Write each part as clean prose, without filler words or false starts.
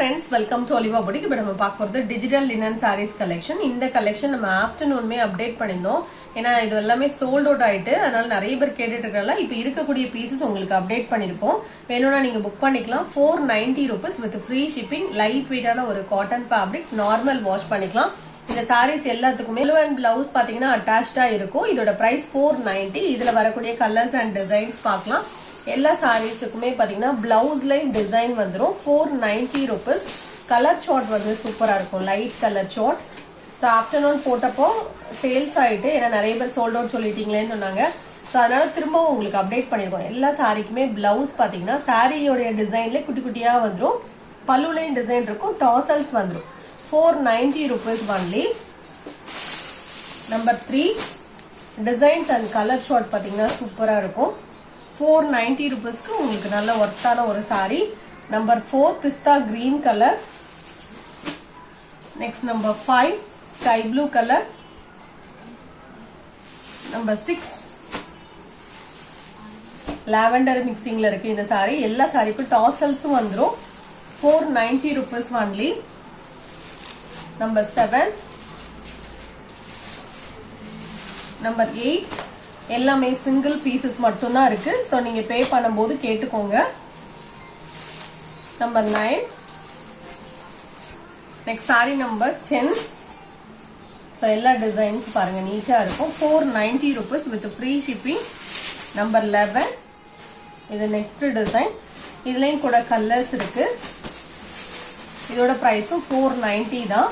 friends, welcome to Oliva Boutique. இப்போ நம்ம பார்க்க போறது digital linen sarees collection. இந்த collection நம்ம afternoonமே update பண்ணிருந்தோம். ஏனா இது எல்லாமே sold out ஆயிட்டு அதனால நிறைய பேர் கேட்டுட்டு இருக்காங்க. இப்போ இருக்கக்கூடிய pieces உங்களுக்கு update பண்ணிருப்போம். வேணும்னா நீங்க book பண்ணிக்கலாம். 490 rupees with free shipping. Light weight ஆன ஒரு cotton fabric, normal wash பண்ணிக்கலாம். இந்த sarees எல்லாத்துக்குமே blue and blouse பாத்தீங்கன்னா attached ஆ இருக்கும். இதோட price 490. இதுல வரக்கூடிய colors and designs பார்க்கலாம். எல்லா சாரீஸ்க்குமே பாத்தீங்கன்னா பிளவுஸ்ல டிசைன் வந்துரும் 490 rupees. கலர் சார்ட் வந்து சூப்பரா இருக்கும், light colour chart. So afternoon போட்டப்போ சேல்ஸ் ஆயிட்டு ஏன்னா நிறைய பேர் சோல்ட் அவுட் சொல்லிட்டீங்களேன்னு சொன்னாங்க. ஸோ அதனால திரும்பவும் உங்களுக்கு அப்டேட் பண்ணிருக்கோம். எல்லா சாரிக்குமே பிளவுஸ் பாத்தீங்கன்னா சாரியோடைய டிசைன்ல குட்டி குட்டியா வந்துடும், பல்லுலையும் டிசைன் இருக்கும், டாசல்ஸ் வந்துடும். 490 rupees only. Number 3 designs and colour chart பாத்தீங்கன்னா சூப்பரா இருக்கும். 490 rupeesக்கு உங்களுக்கு நல்ல ஒர்த்தான ஒரு sari. Number 4 pista green colour. Next number 5 sky blue colour. Number 6 lavender மிக்சிங்ல இருக்கு இந்த சாரி. எல்லா சாரிக்கும் டாசல்ஸும் வந்துரும். 490 rupees only. நம்பர் 7 நம்பர் 8 எல்லாமே சிங்கிள் பீசஸ் மட்டும் தான் இருக்கு. சோ நீங்க பே பண்ணும்போது கேட்டுக்கோங்க. Number 9 next sari number 10. So எல்லா டிசைன்ஸ் பாருங்க நீட்டா இருக்கும். 490 rupees with free shipping. Number 11 இது நெக்ஸ்ட் டிசைன். இதுலயும் கூட கலர்ஸ் இருக்கு. இதோட பிரைஸும் 490 தான்.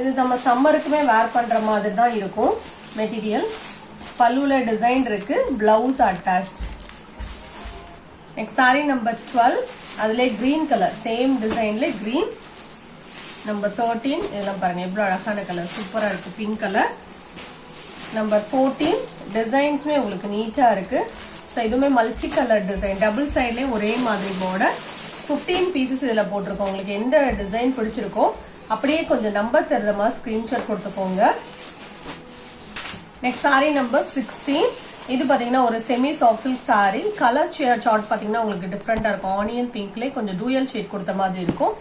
இது நம்ம சம்மருக்குமே வேர் பண்ற மாதிரி தான் இருக்கும் மெட்டீரியல். பல்லுல டிசைன் இருக்கு, blouse attached. Next sari number 12 அதுல கிரீன் கலர், சேம் டிசைன்ல கிரீன். நம்பர் 13 இதெல்லாம் பாருங்க எவ்வளவு அழகான கலர், சூப்பரா இருக்கு, பிங்க் கலர். நம்பர் 14 டிசைன்ஸ்மே உங்களுக்கு நீட்டா இருக்கு. ஸோ இதுவுமே மல்டி கலர் டிசைன், டபுள் சைட்லயும் ஒரே மாதிரி பார்டர். 15 பீசஸ் இதுல போட்டிருக்கோம். உங்களுக்கு எந்த டிசைன் பிடிச்சிருக்கோ அப்படியே கொஞ்சம் நம்பர் தருத மாதிரி ஸ்கிரீன்ஷாட் கொடுத்துக்கோங்க. Next sari number 16. இது பாத்தீங்கன்னா ஒரு semi soft silk sari. Colour chart பாத்தீங்கன்னா உங்களுக்கு டிஃப்ரெண்டா இருக்கும். ஆனியன் பிங்க்ல கொஞ்சம் டூயல் ஷேட் கொடுத்த மாதிரி இருக்கும்.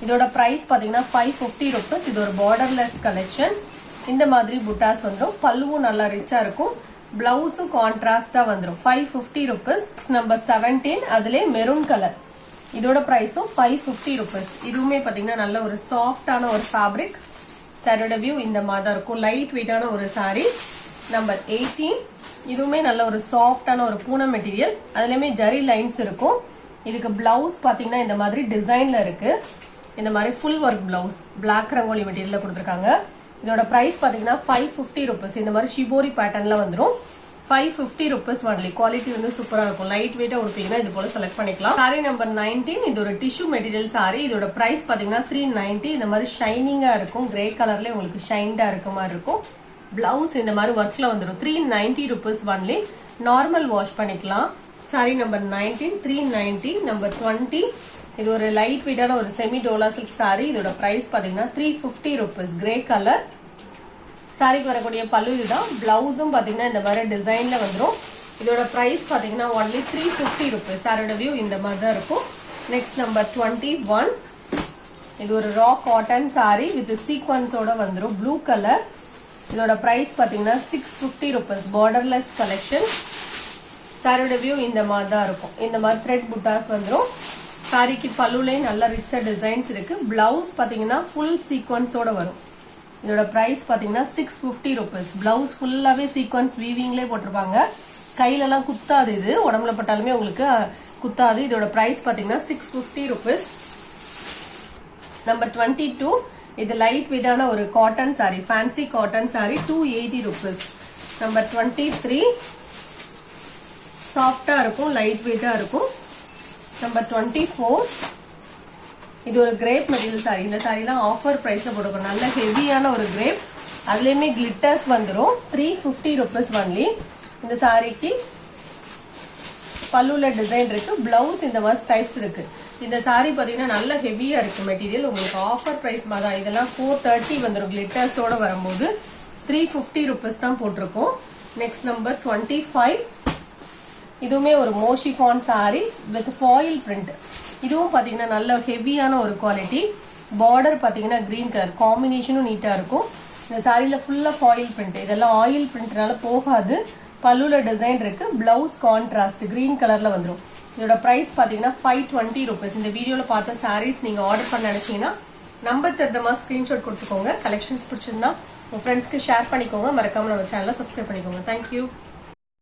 இதோட பிரைஸ் பாத்தீங்கன்னா 550 rupees. இது ஒரு பார்டர்லெஸ் கலெக்ஷன். இந்த மாதிரி புட்டாஸ் வந்துடும். பல்லுவும் நல்லா ரிச்சா இருக்கும், பிளவுஸும் கான்ட்ராஸ்டா வந்துடும். 550 rupees. நம்பர் 17 அதுல மெரூன் கலர். இதோட பிரைஸும் 550 rupees. இதுவுமே பாத்தீங்கன்னா நல்ல ஒரு சாஃப்டான ஒரு ஃபேப்ரிக். சாரியோட வியூ இந்த மாதிரி இருக்கும், லைட் வெயிட்டான ஒரு சாரி. நம்பர் 18 இதுவுமே நல்ல ஒரு சாஃப்டான ஒரு பூனம் மெட்டீரியல். அதுலயுமே ஜரி லைன்ஸ் இருக்கும். இதுக்கு பிளவுஸ் பாத்தீங்கன்னா இந்த மாதிரி டிசைன்ல இருக்கு. இந்த மாதிரி full work blouse black rangoli மெட்டீரியல்ல கொடுத்துருக்காங்க. இதோட பிரைஸ் பாத்தீங்கன்னா 550 rupees. இந்த மாதிரி ஷிபோரி பேட்டர்ன்ல வந்துடும். 550 rupees ஒன்லி. குவாலிட்டி வந்து சூப்பரா இருக்கும். லைட் வெயிட்டா கொடுத்தீங்கன்னா இது போல செலக்ட் பண்ணிக்கலாம். சாரி நம்பர் 19 இது ஒரு டிஷ்யூ மெட்டீரியல் சாரி. இதோட பிரைஸ் பாத்தீங்கன்னா 390. இந்த மாதிரி ஷைனிங்கா இருக்கும், கிரே கலர்ல உங்களுக்கு ஷைன்டா இருக்க மாதிரி இருக்கும். பிளவுஸ் இந்த மாதிரி ஒர்க்ல வந்துடும். 390 rupees ஒன்லி. நார்மல் வாஷ் பண்ணிக்கலாம். Sorry number 19 390. நம்பர் 20 இது ஒரு லைட் வெயிட்டான ஒரு செமி டோலா சில்க் சாரி. இதோட பிரைஸ் பாத்தீங்கன்னா 350 rupees. Grey colour. சாரிக்கு வரக்கூடிய பல்லு இதுதான். பிளவுஸும் பாத்தீங்கன்னா இந்த மாதிரி டிசைன்ல வந்துடும். இதோட பிரைஸ் பாத்தீங்கன்னா ஒன்லி 350 rupees. சாரியோட வியூ இந்த மாதிரி தான் இருக்கும். நெக்ஸ்ட் நம்பர் 21 இது ஒரு ரா காட்டன் சாரி வித் சீக்வன்ஸோட வந்துடும், ப்ளூ கலர். இதோட பிரைஸ் பாத்தீங்கன்னா 650 rupees. Borderless collection. சாரியோட வியூ இந்த மாதிரி தான் இருக்கும். இந்த மாதிரி த்ரெட் புட்டாஸ் வந்துடும். சாரிக்கு பல்லுலேயும் நல்ல ரிச்சா டிசைன்ஸ் இருக்கு. பிளவுஸ் பாத்தீங்கன்னா ஃபுல் சீக்வன்ஸோட வரும். இதோட பிரைஸ் பாத்தீங்கன்னா 650 rupees. பிளவுஸ் ஃபுல்லாவே சீக்வன்ஸ் வீவிங்லேயே போட்டிருப்பாங்க. கையிலலாம் குத்தாது, இது உடம்புல பட்டாலுமே உங்களுக்கு குத்தாது. இதோட பிரைஸ் பாத்தீங்கன்னா 650 rupees. நம்பர் 22 இது லைட் வெயிட்டான ஒரு cotton sorry, fancy cotton sorry. 280 rupees. Number 23 சாஃப்டா இருக்கும், லைட் வெயிட்டா இருக்கும். நம்பர் 24 இது ஒரு கிரேப் மெட்டீரியல் சாரி. இந்த சாரிலாம் ஆஃபர் பிரைஸ்ல போட்டுருக்கோம். நல்ல ஹெவியான ஒரு கிரேப், அதுலயுமே கிளிட்டர்ஸ் வந்துடும். 350 rupees ஒன்லி. இந்த சாரிக்கு பல்லுல டிசைன் இருக்கு, பிளவுஸ் இந்த மாதிரி டைப்ஸ் இருக்கு. இந்த சாரி பாத்தீங்கன்னா நல்ல ஹெவியா இருக்கு மெட்டீரியல். உங்களுக்கு ஆஃபர் பிரைஸ் மாதிரி தான். இதெல்லாம் 430 வந்துடும் கிளிட்டர்ஸோட வரும்போது. 350 rupees தான் போட்டிருக்கோம். நெக்ஸ்ட் நம்பர் 25 இதுவுமே ஒரு மோஷிஃபான் சாரி வித் ஃபாயில் பிரிண்ட். இதுவும் பார்த்தீங்கன்னா நல்ல ஹெவியான ஒரு குவாலிட்டி. பார்டர் பார்த்தீங்கன்னா கிரீன் கலர் காம்பினேஷனும் நீட்டாக இருக்கும். இந்த சாரியில் ஃபுல்லாக ஃபாயில் பிரிண்ட், இதெல்லாம் ஆயில் பிரிண்ட்னால போகாது. பல்லுவில் டிசைன் இருக்கு. பிளவுஸ் கான்ட்ராஸ்ட் கிரீன் கலரில் வந்துடும். இதோட ப்ரைஸ் பார்த்தீங்கன்னா 520 rupees. இந்த வீடியோவில் பார்த்த சாரீஸ் நீங்கள் ஆர்டர் பண்ண நினச்சிங்கன்னா நம்பர் தருதமாக ஸ்க்ரீன்ஷாட் கொடுத்துக்கோங்க. கலெக்ஷன்ஸ் பிடிச்சிருந்தா உங்கள் ஃப்ரெண்ட்ஸ்க்கு ஷேர் பண்ணிக்கோங்க. மறக்காமல் நம்ம சேனலை சப்ஸ்கிரைப் பண்ணிக்கோங்க. தேங்க்யூ.